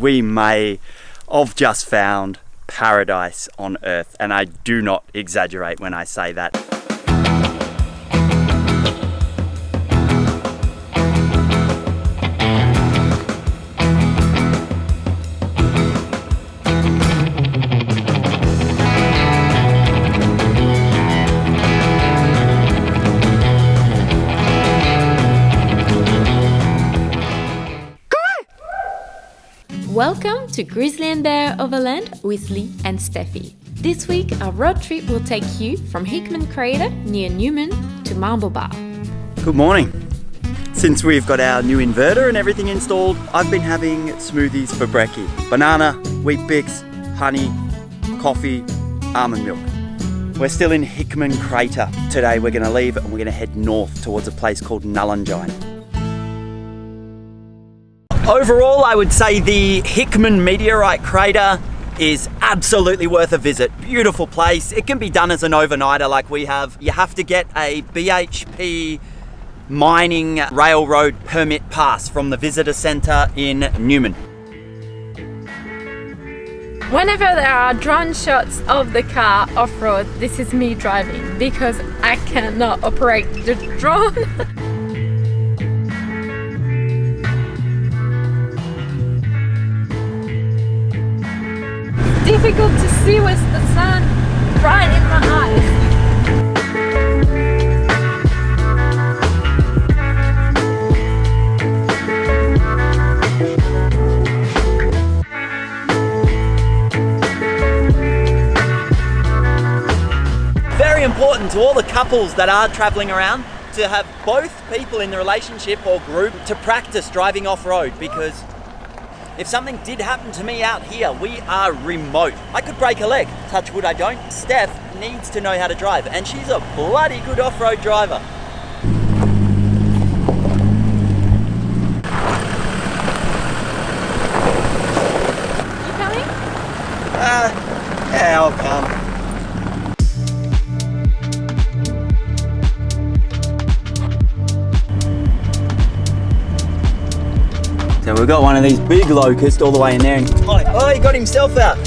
We may have just found paradise on Earth, and I do not exaggerate when I say that. Welcome to Grizzly and Bear Overland with Lee and Steffi. This week, our road trip will take you from Hickman Crater near Newman to Marble Bar. Good morning. Since we've got our new inverter and everything installed, I've been having smoothies for brekkie. Banana, wheat bix, honey, coffee, almond milk. We're still in Hickman Crater. Today we're going to leave and we're going to head north towards a place called Nullagine. Overall, I would say the Hickman Meteorite Crater is absolutely worth a visit. Beautiful place. It can be done as an overnighter like we have. You have to get a BHP mining railroad permit pass from the visitor centre in Newman. Whenever there are drone shots of the car off-road, this is me driving because I cannot operate the drone. Difficult to see with the sun right in my eyes. Very important to all the couples that are travelling around to have both people in the relationship or group to practice driving off-road, because if something did happen to me out here, we are remote. I could break a leg. Touch wood, I don't. Steph needs to know how to drive, and she's a bloody good off-road driver. You coming? Yeah, I'll come. So we've got one of these big locusts all the way in there, and oh, he got himself out.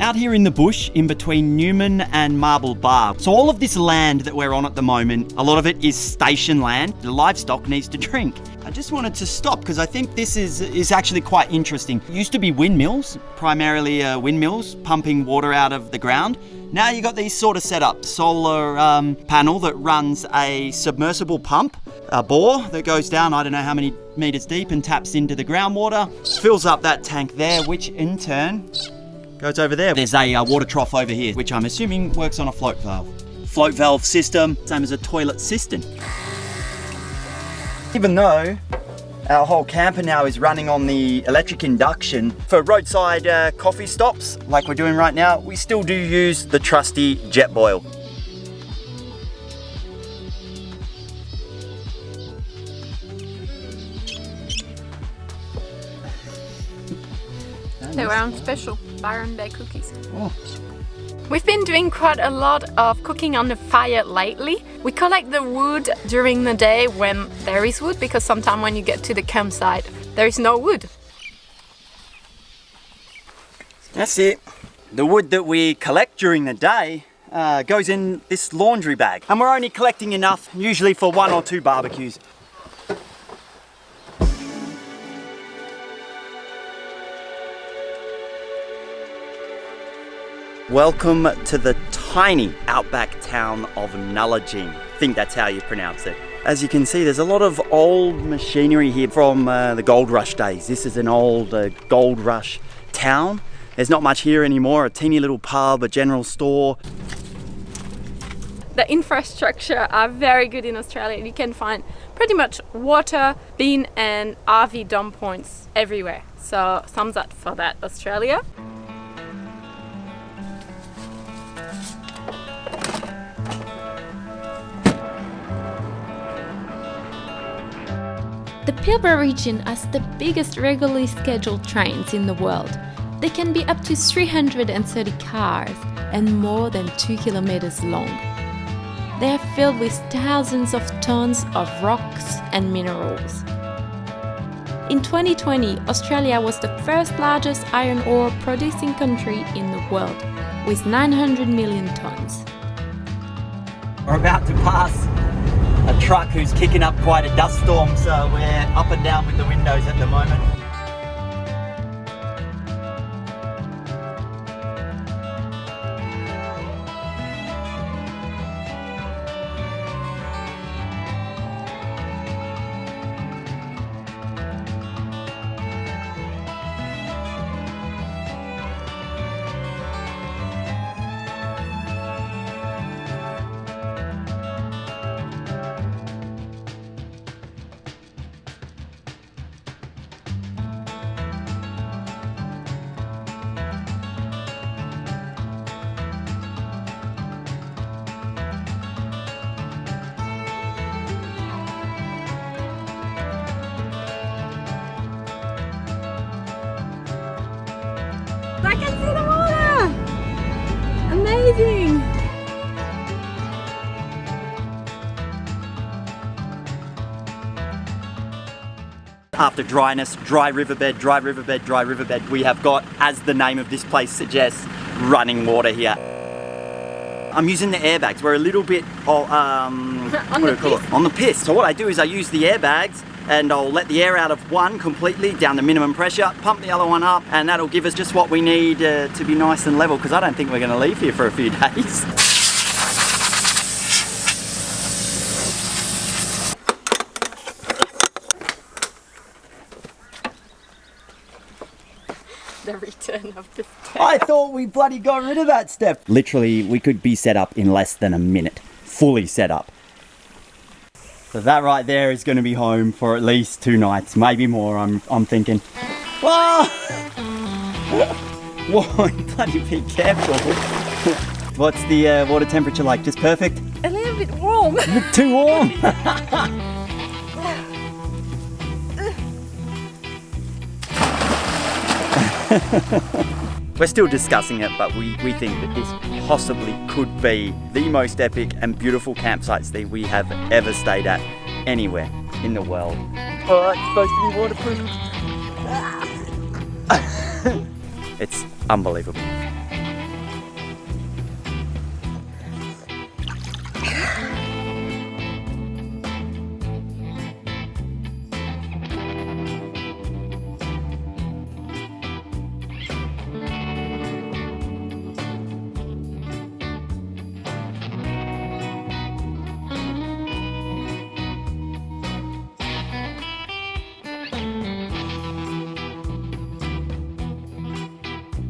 Out here in the bush, in between Newman and Marble Bar. So all of this land that we're on at the moment, a lot of it is station land. The livestock needs to drink. I just wanted to stop because I think this is actually quite interesting. It used to be windmills, primarily windmills pumping water out of the ground. Now you got these sort of setups, solar panel that runs a submersible pump, a bore that goes down I don't know how many meters deep and taps into the groundwater, fills up that tank there, which in turn goes over there. There's a water trough over here, which I'm assuming works on a float valve. Float valve system, same as a toilet cistern. Even though our whole camper now is running on the electric induction for roadside coffee stops, like we're doing right now, we still do use the trusty jet boil. They were on special Byron Bay cookies. Oh. We've been doing quite a lot of cooking on the fire lately. We collect the wood during the day when there is wood, because sometimes when you get to the campsite, there is no wood. That's it. The wood that we collect during the day goes in this laundry bag, and we're only collecting enough usually for 1 or 2 barbecues. Welcome to the tiny outback town of Nullagine. I think that's how you pronounce it. As you can see, there's a lot of old machinery here from the gold rush days. This is an old gold rush town. There's not much here anymore, a teeny little pub, a general store. The infrastructure are very good in Australia. You can find pretty much water, bin and RV dump points everywhere. So thumbs up for that, Australia. The Pilbara region has the biggest regularly scheduled trains in the world. They can be up to 330 cars and more than 2 kilometers long. They are filled with thousands of tons of rocks and minerals. In 2020, Australia was the first largest iron ore producing country in the world, with 900 million tons. We're about to pass a truck who's kicking up quite a dust storm, so we're up and down with the windows at the moment. I can see the water! Amazing! After dryness, dry riverbed, dry riverbed, dry riverbed, we have got, as the name of this place suggests, running water here. I'm using the airbags. We're a little bit on the piss. So what I do is I use the airbags and I'll let the air out of one completely down to minimum pressure, pump the other one up, and that'll give us just what we need to be nice and level, because I don't think we're going to leave here for a few days. The return of the step. I thought we bloody got rid of that step. Literally, we could be set up in less than a minute, fully set up. So that right there is going to be home for at least 2 nights, maybe more. I'm thinking. Whoa! Whoa! Bloody be careful. What's the water temperature like? Just perfect? A little bit warm. Too warm. We're still discussing it, but we think that this possibly could be the most epic and beautiful campsites that we have ever stayed at anywhere in the world. Oh, it's supposed to be waterproof. It's unbelievable.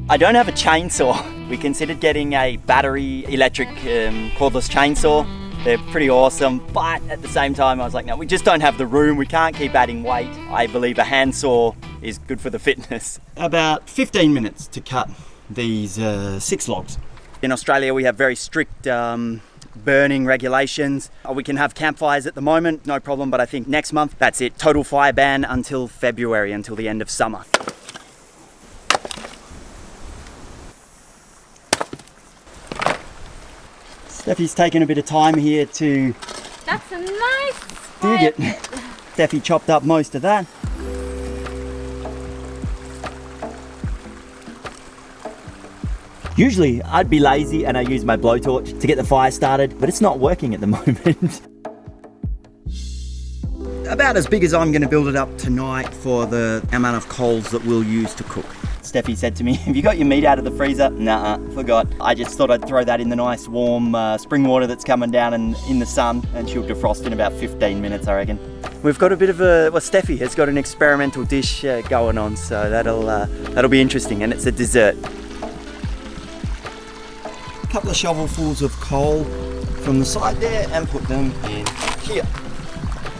I don't have a chainsaw. We considered getting a battery electric cordless chainsaw. They're pretty awesome, but at the same time I was like, no, we just don't have the room. We can't keep adding weight. I believe a handsaw is good for the fitness. About 15 minutes to cut these 6 logs. In Australia we have very strict burning regulations. We can have campfires at the moment, no problem, but I think next month, that's it. Total fire ban until February, until the end of summer. Steffi's taken a bit of time here to That's a nice dig it. Steffi chopped up most of that. Usually I'd be lazy and I use my blowtorch to get the fire started, but it's not working at the moment. About as big as I'm going to build it up tonight for the amount of coals that we'll use to cook. Steffi said to me, have you got your meat out of the freezer? Nah, forgot. I just thought I'd throw that in the nice warm spring water that's coming down in the sun, and she'll defrost in about 15 minutes, I reckon. We've got a bit of Steffi has got an experimental dish going on, so that'll be interesting, and it's a dessert. A couple of shovelfuls of coal from the side there and put them in here.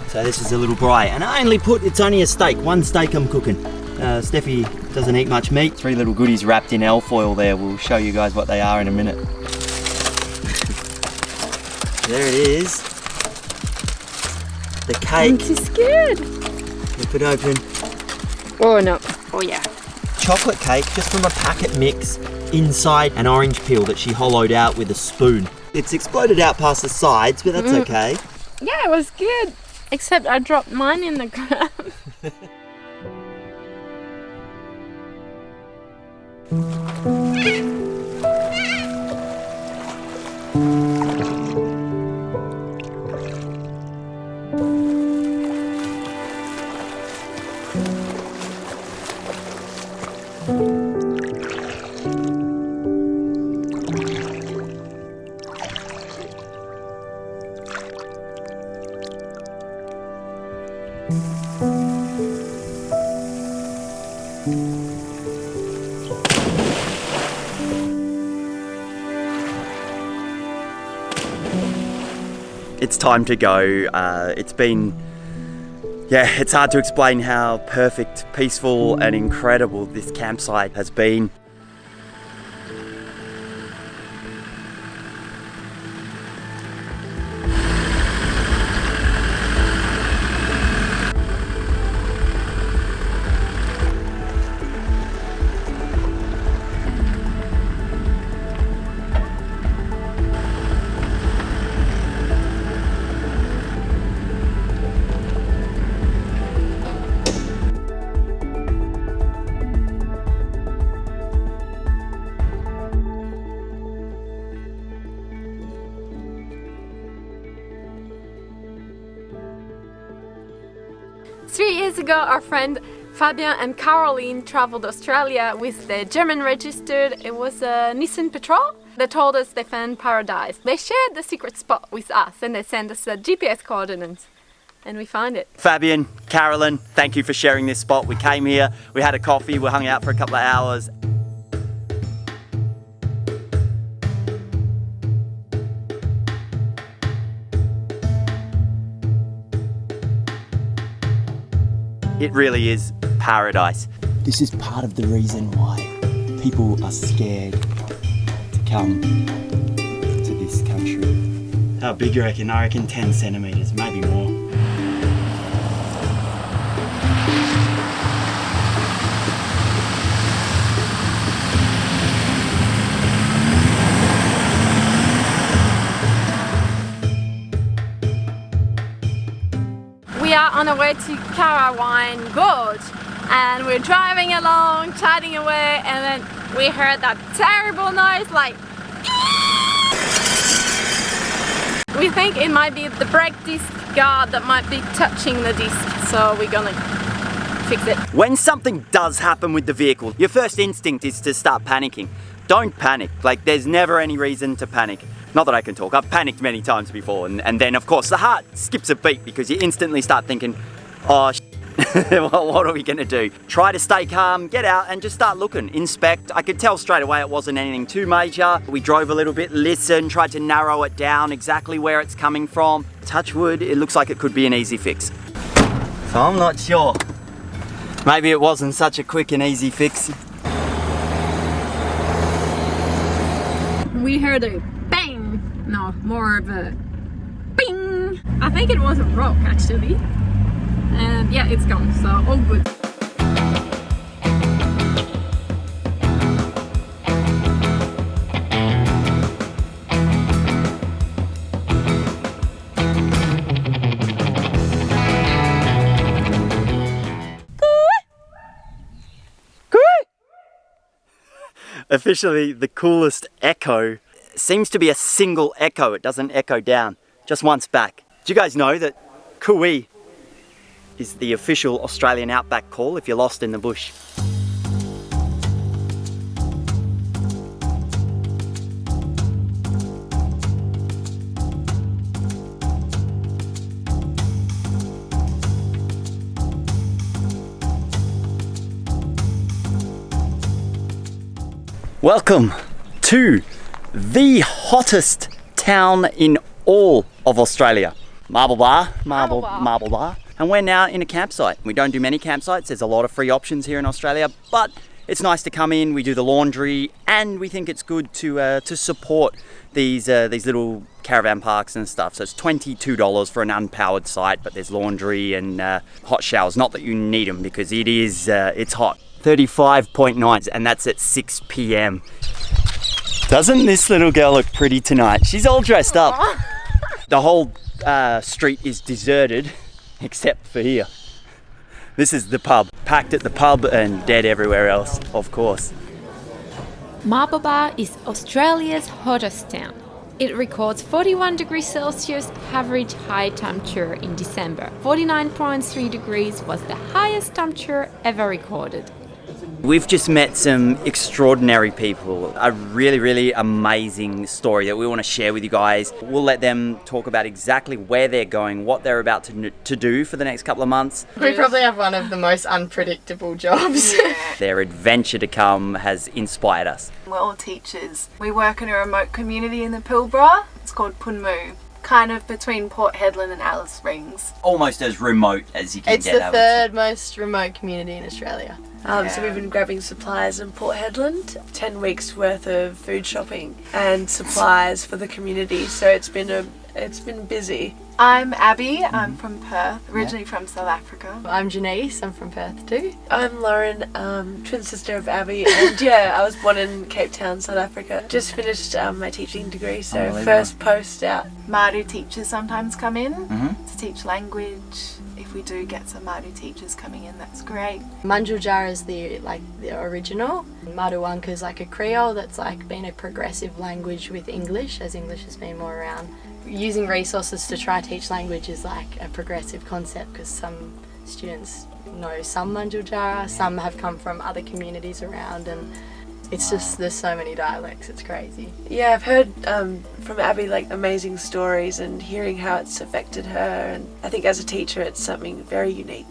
So this is a little braai, and I only it's only a steak, 1 steak I'm cooking. Steffi doesn't eat much meat. 3 little goodies wrapped in alfoil there. We'll show you guys what they are in a minute. There it is. The cake. I'm too scared. Rip it open. Oh no. Oh yeah. Chocolate cake just from a packet mix inside an orange peel that she hollowed out with a spoon. It's exploded out past the sides, but that's okay. Yeah, it was good. Except I dropped mine in the ground. It's time to go. It's hard to explain how perfect, peaceful and incredible this campsite has been. Three years ago, our friend Fabian and Caroline traveled Australia with the German registered. It was a Nissan Patrol. They told us they found paradise. They shared the secret spot with us and they sent us the GPS coordinates. And we found it. Fabian, Carolyn, thank you for sharing this spot. We came here, we had a coffee, we hung out for a couple of hours. It really is paradise. This is part of the reason why people are scared to come to this country. How big you reckon? I reckon 10 centimetres, maybe more. We are on our way to Currawine Gorge and we're driving along, chatting away, and then we heard that terrible noise like we think it might be the brake disc guard that might be touching the disc, so we're gonna fix it. When something does happen with the vehicle, your first instinct is to start panicking. Don't panic, like there's never any reason to panic. Not that I can talk, I've panicked many times before, and then of course the heart skips a beat because you instantly start thinking, oh what are we gonna do? Try to stay calm, get out and just start looking, inspect. I could tell straight away it wasn't anything too major. We drove a little bit, listened, tried to narrow it down exactly where it's coming from. Touch wood, it looks like it could be an easy fix. So I'm not sure. Maybe it wasn't such a quick and easy fix. We heard a bang, no, more of a bing. I think it was a rock actually. And yeah, it's gone, so all good. Officially, the coolest echo seems to be a single echo. It doesn't echo down, just once back. Do you guys know that Cooee is the official Australian outback call if you're lost in the bush? Welcome to the hottest town in all of Australia. Marble Bar. And we're now in a campsite. We don't do many campsites. There's a lot of free options here in Australia, but it's nice to come in. We do the laundry, and we think it's good to support these little caravan parks and stuff. So it's $22 for an unpowered site, but there's laundry and hot showers. Not that you need them because it's hot. 35.9, and that's at 6 p.m. Doesn't this little girl look pretty tonight? She's all dressed up. The whole street is deserted except for here. This is the pub. Packed at the pub and dead everywhere else, of course. Marble Bar is Australia's hottest town. It records 41 degrees Celsius average high temperature in December. 49.3 degrees was the highest temperature ever recorded. We've just met some extraordinary people. A really, really amazing story that we want to share with you guys. We'll let them talk about exactly where they're going, what they're about to do for the next couple of months. We probably have one of the most unpredictable jobs. Their adventure to come has inspired us. We're all teachers. We work in a remote community in the Pilbara. It's called Punmu, kind of between Port Hedland and Alice Springs. Almost as remote as you can It's get. the third most remote community in Australia. So we've been grabbing supplies in Port Hedland, 10 weeks worth of food shopping and supplies for the community. So it's been busy. I'm Abby. I'm from Perth, originally from South Africa. I'm Janice, I'm from Perth too. I'm Lauren, twin sister of Abby, and I was born in Cape Town, South Africa. Just finished my teaching degree, so first post out. Māori teachers sometimes come in to teach language. If we do get some Māori teachers coming in, that's great. Mandurjara is the original. Marawanka is like a Creole that's like been a progressive language with English, as English has been more around. Using resources to try teach language is like a progressive concept because some students know some Mandurjara, some have come from other communities around, and it's just, there's so many dialects, it's crazy. Yeah, I've heard from Abby like amazing stories and hearing how it's affected her, and I think as a teacher it's something very unique.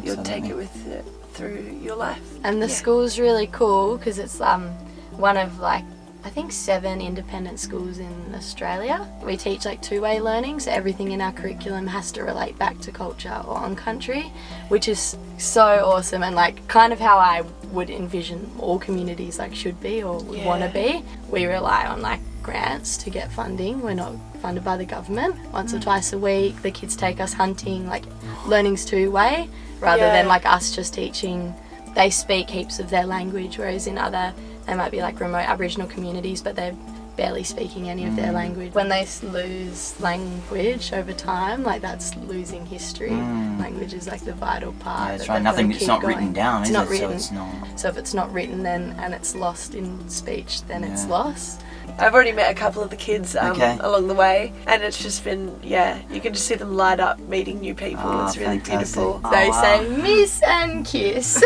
You'll take it with you through your life. And the school's really cool because it's one of like I think 7 independent schools in Australia. We teach like two-way learning, so everything in our curriculum has to relate back to culture or on country, which is so awesome and like kind of how I would envision all communities like should be or would want to be. We rely on like grants to get funding. We're not funded by the government. Once or twice a week the kids take us hunting, like learning's two-way rather than like us just teaching. They speak heaps of their language, whereas in other, they might be like remote Aboriginal communities but they're barely speaking any of their language. When they lose language over time, like that's losing history. Language is like the vital part. Yeah, that's right. Nothing. It's not written down, it's is not it? written. So it's not. So if it's not written then and it's lost in speech, then it's lost. I've already met a couple of the kids along the way, and it's just been, you can just see them light up meeting new people. It's really beautiful. They say miss and kiss.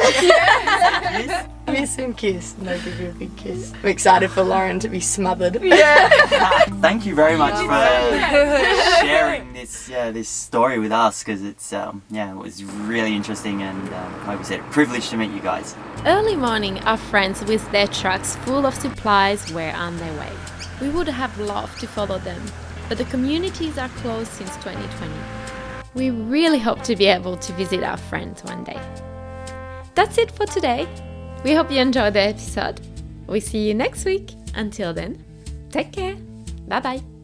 Miss and kiss, and they give you a big kiss. I'm excited for Lauren to be smothered. Thank you very much for sharing this story with us, because it's it was really interesting and like we said, a privilege to meet you guys. Early morning, our friends with their trucks full of supplies were on their way. We would have loved to follow them, but the communities are closed since 2020. We really hope to be able to visit our friends one day. That's it for today. We hope you enjoyed the episode. We see you next week. Until then, take care. Bye bye.